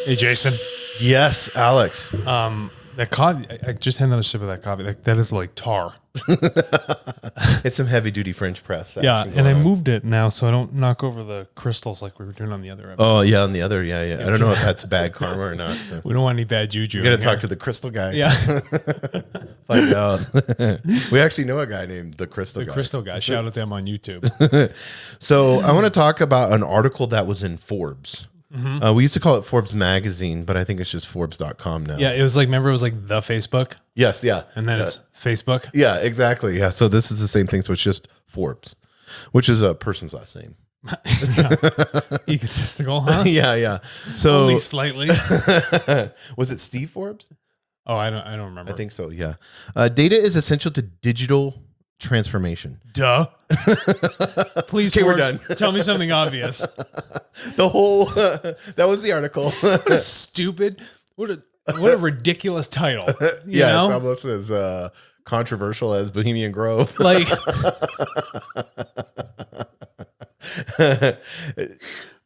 Hey, Jason. Yes, Alex. That coffee, I just had another sip of that coffee. That is like tar. It's some heavy duty French press. Yeah, action and going I on. moved it now so I don't knock over the crystals like we were doing on the other episode. Oh, yeah, on the other. Yeah. I don't know if that's bad karma or not. So. We don't want any bad juju. We got to talk to the crystal guy. Yeah. Find out. We actually know a guy named the crystal guy. Crystal guy. Shout out to them on YouTube. So I want to talk about an article that was in Forbes. Mm-hmm. We used to call it Forbes magazine, but I think it's just Forbes.com now. Yeah, it was like, remember it was like the Facebook? Yes, yeah. And then it's Facebook? Yeah, exactly. Yeah, so this is the same thing. So it's just Forbes, which is a person's last name. Egotistical, huh? Yeah. So only slightly. Was it Steve Forbes? Oh, I don't remember. I think so, yeah. Data is essential to digital transformation. Duh. Please, Okay, Forbes, we're done. tell me something obvious. The whole that was the article. What a stupid, what a ridiculous title. You Yeah, know? it's almost as controversial as Bohemian Grove. Like, we got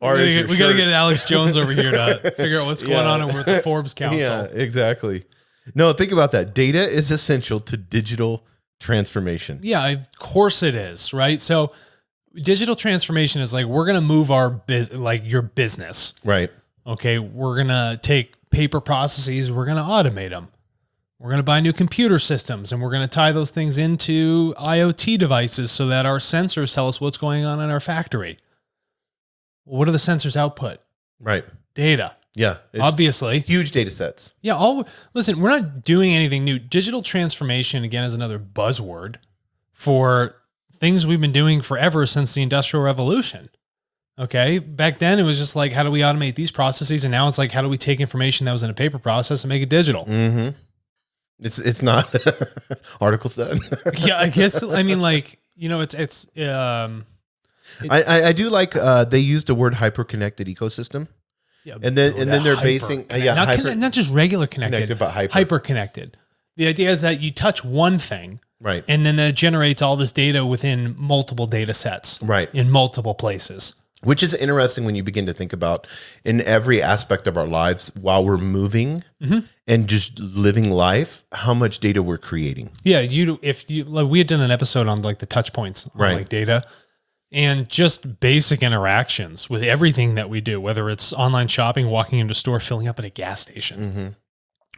to get Alex Jones over here to figure out what's going on with the Forbes Council. Yeah, exactly. No, think about that. Data is essential to digital transformation. Yeah, of course it is, right? So digital transformation is like, we're going to move our your business. Right. Okay, we're going to take paper processes, we're going to automate them. We're going to buy new computer systems, and we're going to tie those things into IoT devices so that our sensors tell us what's going on in our factory. What do the sensors output? Right. Data. Yeah. It's Obviously. huge data sets. Yeah. Listen, we're not doing anything new. Digital transformation, again, is another buzzword for things we've been doing forever since the Industrial Revolution. Okay. Back then, it was just like, how do we automate these processes? And now it's like, how do we take information that was in a paper process and make it digital? Mm-hmm. It's not articles done. Yeah, I guess. I mean, like, you know, I do like they used the word hyper-connected ecosystem. Yeah, and then they're basing not just regular connected, but hyper connected. The idea is that you touch one thing, right, and then that generates all this data within multiple data sets, right, in multiple places. Which is interesting when you begin to think about in every aspect of our lives while we're moving and just living life, how much data we're creating. Yeah, we had done an episode on like the touch points on like data. And just basic interactions with everything that we do, whether it's online shopping, walking into a store, filling up at a gas station,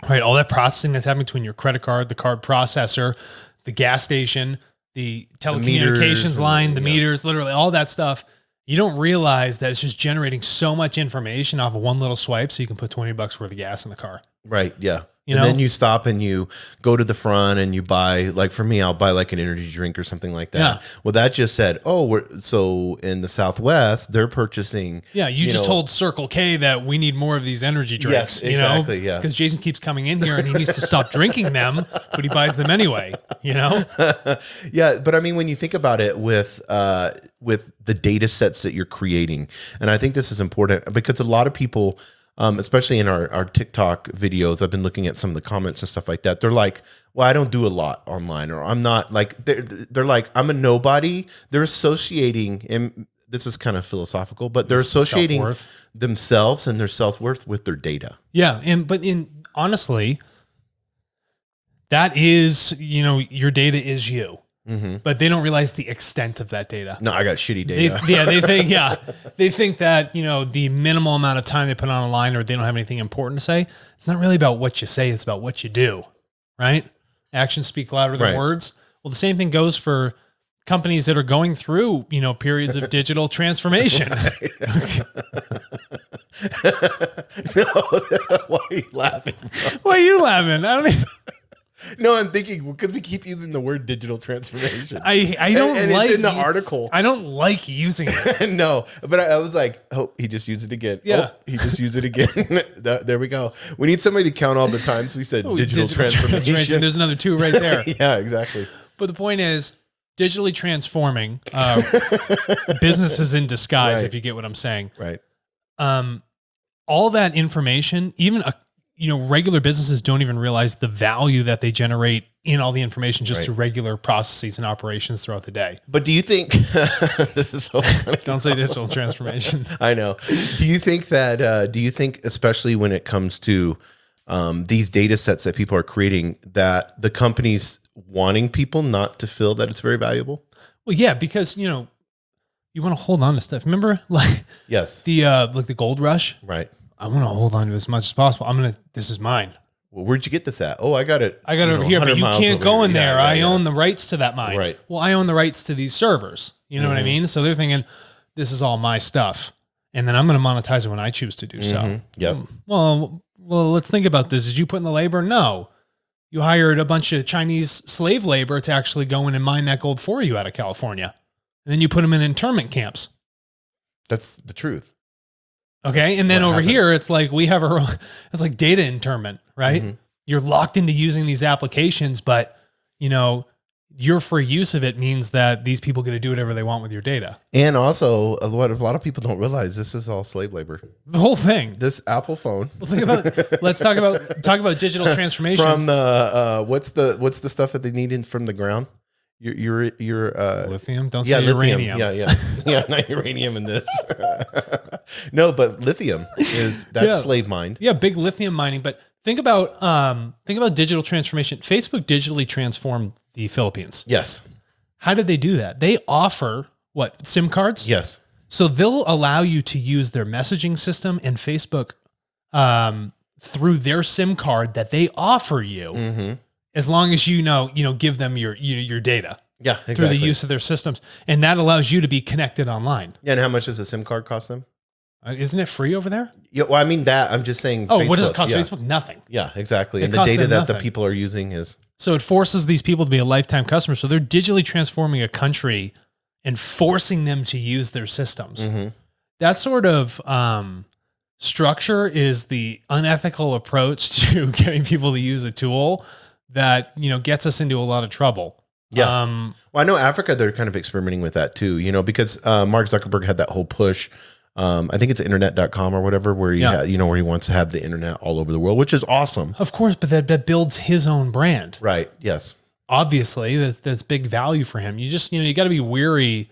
right? All that processing that's happening between your credit card, the card processor, the gas station, the telecommunications line, the meters, literally all that stuff. You don't realize that it's just generating so much information off of one little swipe so you can put $20 worth of gas in the car. Right. Yeah. You and know? then you stop and you go to the front and you buy, like for me, I'll buy like an energy drink or something like that. Yeah. Well, that just said, so in the Southwest, they're purchasing. Yeah. You just told Circle K that we need more of these energy drinks. Yes, exactly. You know? Yeah. Because Jason keeps coming in here and he needs to stop drinking them, but he buys them anyway, you know? Yeah. But I mean, when you think about it with the data sets that you're creating, and I think this is important because a lot of people, especially in our TikTok videos, I've been looking at some of the comments and stuff like that. They're like, well, I don't do a lot online, or I'm not like, they're like, I'm a nobody. They're associating, and this is kind of philosophical, but they're associating self-worth. Themselves and their self-worth with their data. Yeah. Honestly, that is, your data is you. But they don't realize the extent of that data. No, I got shitty data. They think that, the minimal amount of time they put on a line or they don't have anything important to say. It's not really about what you say. It's about what you do, right? Actions speak louder than words. Well, the same thing goes for companies that are going through, periods of digital transformation. No, why are you laughing? Bro? Why are you laughing? I don't even... No, I'm thinking because we keep using the word digital transformation. I don't and like it's in the article. I don't like using it. No, but I was like, oh, he just used it again. Yeah. Oh, he just used it again. There we go. We need somebody to count all the times we said digital transformation. There's another 2 right there. Yeah, exactly. But the point is, digitally transforming businesses in disguise, if you get what I'm saying. Right. All that information, even regular businesses don't even realize the value that they generate in all the information just to regular processes and operations throughout the day. But do you think this is so funny? Don't say digital transformation. I know. Do you think that, especially when it comes to these data sets that people are creating, that the company's wanting people not to feel that it's very valuable? Well, yeah, because, you know, you want to hold on to stuff. Remember, like, yes, the gold rush, right? I want to hold on to as much as possible. This is mine. Well, where'd you get this at? Oh, I got it. I got it over here, but you can't go in there. I own the rights to that mine. Right. Well, I own the rights to these servers. You know what I mean? So they're thinking, this is all my stuff, and then I'm going to monetize it when I choose to do so. Yep. Well, let's think about this. Did you put in the labor? No. You hired a bunch of Chinese slave labor to actually go in and mine that gold for you out of California. And then you put them in internment camps. That's the truth. Okay. That's and then over happened. here, it's like we have it's like data internment, right? You're locked into using these applications, but you know, your free use of it means that these people get to do whatever they want with your data. And also, a lot of people don't realize this is all slave labor. The whole thing. This Apple phone. Well, think about. Let's talk about digital transformation. From the what's the stuff that they need in from the ground? Your lithium. Don't say uranium. Yeah, not uranium in this. No, but lithium that's slave mined. Yeah, big lithium mining. But think about digital transformation. Facebook digitally transformed the Philippines. Yes. How did they do that? They offer what, SIM cards? Yes. So they'll allow you to use their messaging system and Facebook through their SIM card that they offer you, as long as you give them your data. Yeah, exactly. Through the use of their systems, and that allows you to be connected online. Yeah, and how much does a SIM card cost them? Isn't it free over there? Yeah, well, I mean that. I'm just saying. Oh, Facebook, what does it cost Facebook? Nothing. Yeah, exactly. It And the costs data them that the nothing. people are using is. So it forces these people to be a lifetime customer. So they're digitally transforming a country and forcing them to use their systems. That sort of structure is the unethical approach to getting people to use a tool that, gets us into a lot of trouble. Yeah. Well, I know Africa, they're kind of experimenting with that too, because Mark Zuckerberg had that whole push. I think it's internet.com or whatever, where where he wants to have the internet all over the world, which is awesome. Of course, but that builds his own brand. Right. Yes. Obviously, that's big value for him. You just, you got to be wary,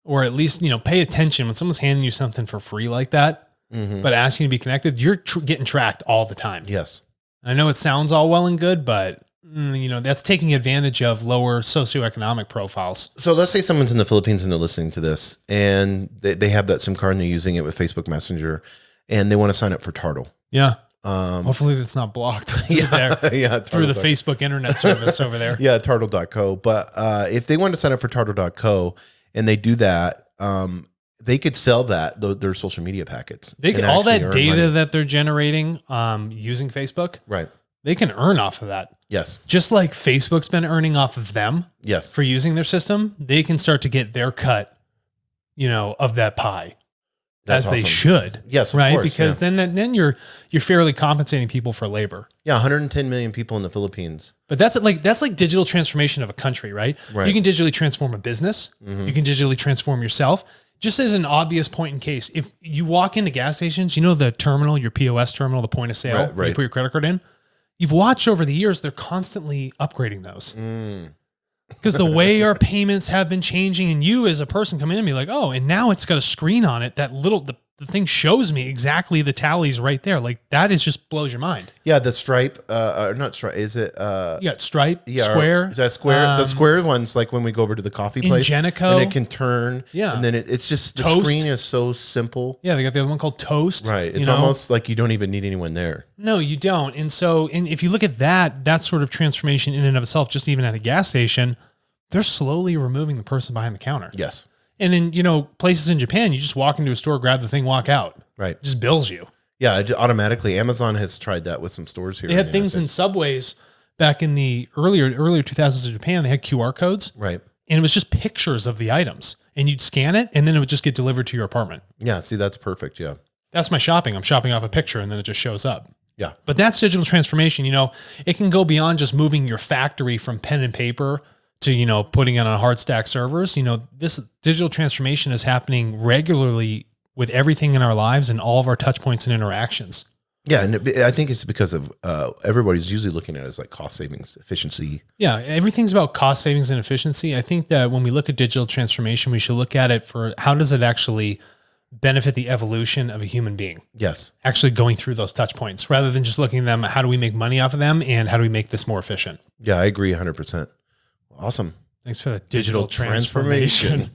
or at least, pay attention when someone's handing you something for free like that, but asking you to be connected, you're getting tracked all the time. Yes. I know it sounds all well and good, but that's taking advantage of lower socioeconomic profiles. So let's say someone's in the Philippines and they're listening to this and they have that SIM card and they're using it with Facebook Messenger and they want to sign up for TARTLE. Yeah. Hopefully that's not blocked through the Facebook internet service over there. Yeah, tartle.co. But if they want to sign up for tartle.co and they do that, they could sell their social media packets. They could, all that data that they're generating using Facebook. Right. They can earn off of that. Yes. Just like Facebook's been earning off of them. Yes. For using their system, they can start to get their cut, of that pie. That's as awesome. They should. Yes, right? Course, because then you're fairly compensating people for labor. Yeah, 110 million people in the Philippines. But that's like digital transformation of a country, right? Right. You can digitally transform a business. You can digitally transform yourself. Just as an obvious point in case, if you walk into gas stations, the terminal, your POS terminal, the point of sale, where you put your credit card in. You've watched over the years, they're constantly upgrading those. Because the way our payments have been changing, and you as a person come in and be like, oh, and now it's got a screen on it that the thing shows me exactly the tallies right there. Like that just blows your mind. Yeah, the Stripe, not Stripe, is it? Stripe, Square. Is that Square? The Square one's like when we go over to the coffee place. Ingenico. And it can turn. Yeah. And then it's just, the Toast. Screen is so simple. Yeah, they got the other one called Toast. Right. It's almost like you don't even need anyone there. No, you don't. And so if you look at that sort of transformation in and of itself, just even at a gas station, they're slowly removing the person behind the counter. Yes. And in, places in Japan, you just walk into a store, grab the thing, walk out. Right. It just bills you. Yeah, automatically. Amazon has tried that with some stores here. They had things in subways back in the earlier 2000s in Japan. They had QR codes. Right. And it was just pictures of the items. And you'd scan it, and then it would just get delivered to your apartment. Yeah, see, that's perfect. Yeah. That's my shopping. I'm shopping off a picture, and then it just shows up. Yeah. But that's digital transformation. It can go beyond just moving your factory from pen and paper to, putting it on hard stack servers. This digital transformation is happening regularly with everything in our lives and all of our touch points and interactions. Yeah, and I think it's because of everybody's usually looking at it as like cost savings, efficiency. Yeah, everything's about cost savings and efficiency. I think that when we look at digital transformation, we should look at it for how does it actually benefit the evolution of a human being? Yes. Actually going through those touch points rather than just looking at them, how do we make money off of them and how do we make this more efficient? Yeah, I agree 100%. Awesome. Thanks for the digital transformation.